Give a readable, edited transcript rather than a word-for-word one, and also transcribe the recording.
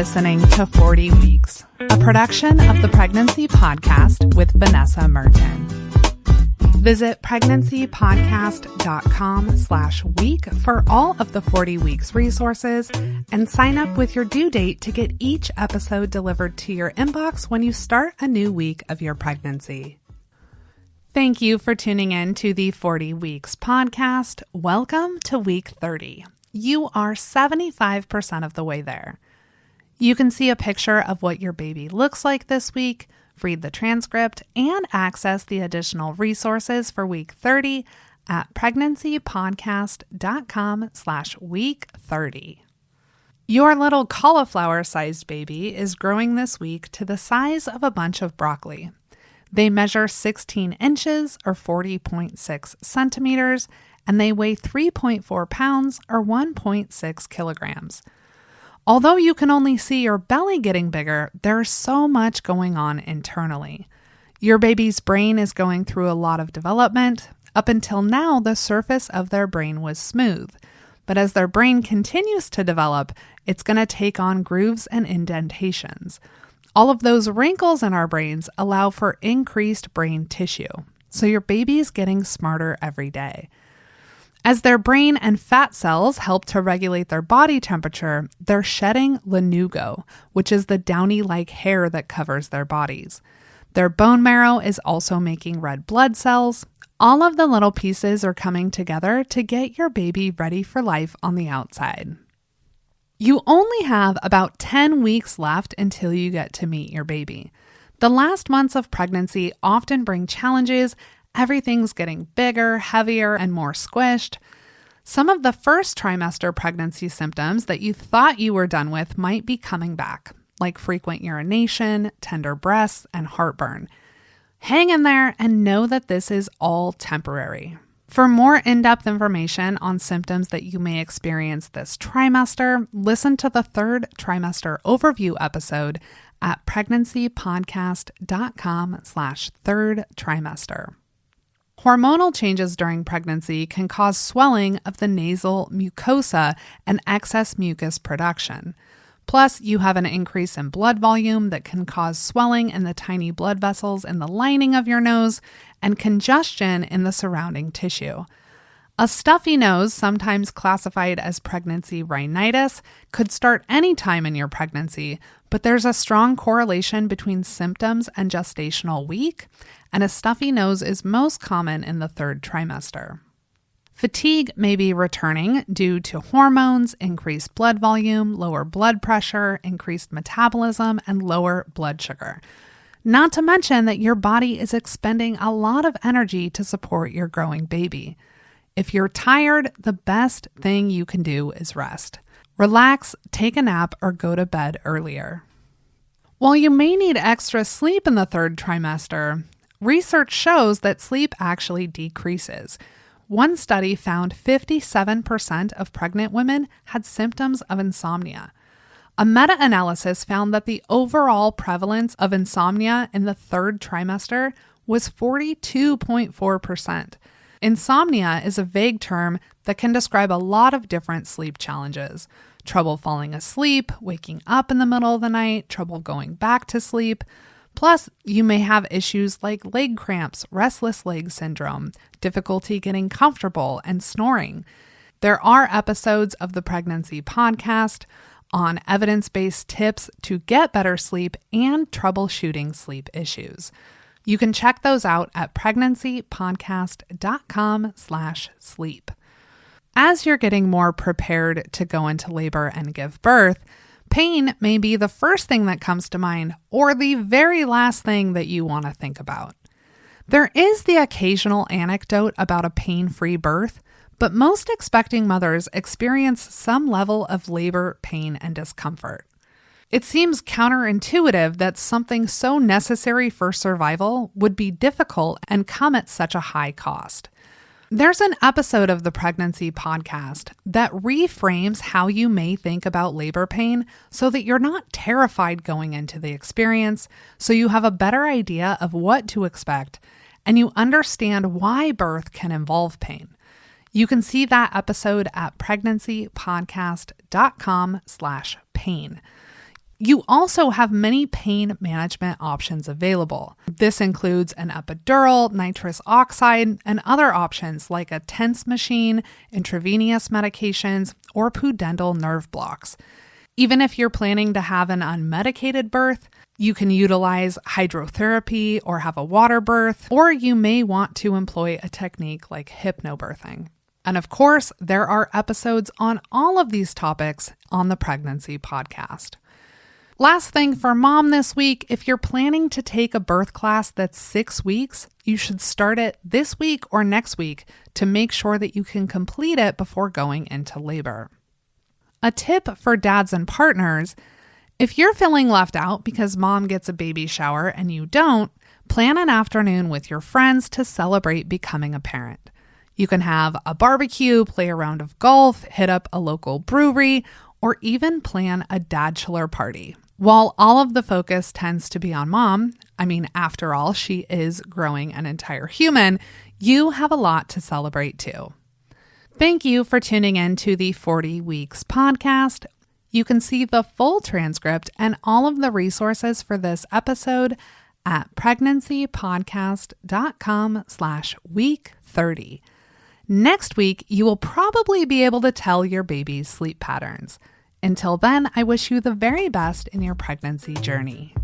listening to 40 Weeks, a production of the Pregnancy Podcast with Vanessa Merton. Visit pregnancypodcast.com/week for all of the 40 Weeks resources and sign up with your due date to get each episode delivered to your inbox when you start a new week of your pregnancy. Thank you for tuning in to the 40 Weeks podcast. Welcome to week 30. You are 75% of the way there. You can see a picture of what your baby looks like this week, read the transcript, and access the additional resources for week 30 at pregnancypodcast.com/week 30. Your little cauliflower-sized baby is growing this week to the size of a bunch of broccoli. They measure 16 inches or 40.6 centimeters, and they weigh 3.4 pounds or 1.6 kilograms. Although you can only see your belly getting bigger, there's so much going on internally. Your baby's brain is going through a lot of development. Up until now, the surface of their brain was smooth. But as their brain continues to develop, it's going to take on grooves and indentations. All of those wrinkles in our brains allow for increased brain tissue. So your baby's getting smarter every day. As their brain and fat cells help to regulate their body temperature, they're shedding lanugo, which is the downy-like hair that covers their bodies. Their bone marrow is also making red blood cells. All of the little pieces are coming together to get your baby ready for life on the outside. You only have about 10 weeks left until you get to meet your baby. The last months of pregnancy often bring challenges. Everything's getting bigger, heavier, and more squished. Some of the first trimester pregnancy symptoms that you thought you were done with might be coming back, like frequent urination, tender breasts, and heartburn. Hang in there and know that this is all temporary. For more in-depth information on symptoms that you may experience this trimester, listen to the third trimester overview episode at pregnancypodcast.com/third trimester. Hormonal changes during pregnancy can cause swelling of the nasal mucosa and excess mucus production. Plus, you have an increase in blood volume that can cause swelling in the tiny blood vessels in the lining of your nose and congestion in the surrounding tissue. A stuffy nose, sometimes classified as pregnancy rhinitis, could start any time in your pregnancy, but there's a strong correlation between symptoms and gestational week, and a stuffy nose is most common in the third trimester. Fatigue may be returning due to hormones, increased blood volume, lower blood pressure, increased metabolism, and lower blood sugar. Not to mention that your body is expending a lot of energy to support your growing baby. If you're tired, the best thing you can do is rest. Relax, take a nap, or go to bed earlier. While you may need extra sleep in the third trimester, research shows that sleep actually decreases. One study found 57% of pregnant women had symptoms of insomnia. A meta-analysis found that the overall prevalence of insomnia in the third trimester was 42.4%. Insomnia is a vague term that can describe a lot of different sleep challenges. Trouble falling asleep, waking up in the middle of the night, trouble going back to sleep. Plus, you may have issues like leg cramps, restless leg syndrome, difficulty getting comfortable, and snoring. There are episodes of the Pregnancy Podcast on evidence-based tips to get better sleep and troubleshooting sleep issues. You can check those out at pregnancypodcast.com/sleep. As you're getting more prepared to go into labor and give birth, pain may be the first thing that comes to mind or the very last thing that you want to think about. There is the occasional anecdote about a pain-free birth, but most expecting mothers experience some level of labor pain and discomfort. It seems counterintuitive that something so necessary for survival would be difficult and come at such a high cost. There's an episode of the Pregnancy Podcast that reframes how you may think about labor pain so that you're not terrified going into the experience, so you have a better idea of what to expect and you understand why birth can involve pain. You can see that episode at pregnancypodcast.com/pain. You also have many pain management options available. This includes an epidural, nitrous oxide, and other options like a TENS machine, intravenous medications, or pudendal nerve blocks. Even if you're planning to have an unmedicated birth, you can utilize hydrotherapy or have a water birth, or you may want to employ a technique like hypnobirthing. And of course, there are episodes on all of these topics on the Pregnancy Podcast. Last thing for mom this week, if you're planning to take a birth class that's 6 weeks, you should start it this week or next week to make sure that you can complete it before going into labor. A tip for dads and partners, if you're feeling left out because mom gets a baby shower and you don't, plan an afternoon with your friends to celebrate becoming a parent. You can have a barbecue, play a round of golf, hit up a local brewery, or even plan a dadchiller party. While all of the focus tends to be on mom, after all, she is growing an entire human, you have a lot to celebrate too. Thank you for tuning in to the 40 Weeks podcast. You can see the full transcript and all of the resources for this episode at pregnancypodcast.com/week30. Next week, you will probably be able to tell your baby's sleep patterns. Until then, I wish you the very best in your pregnancy journey.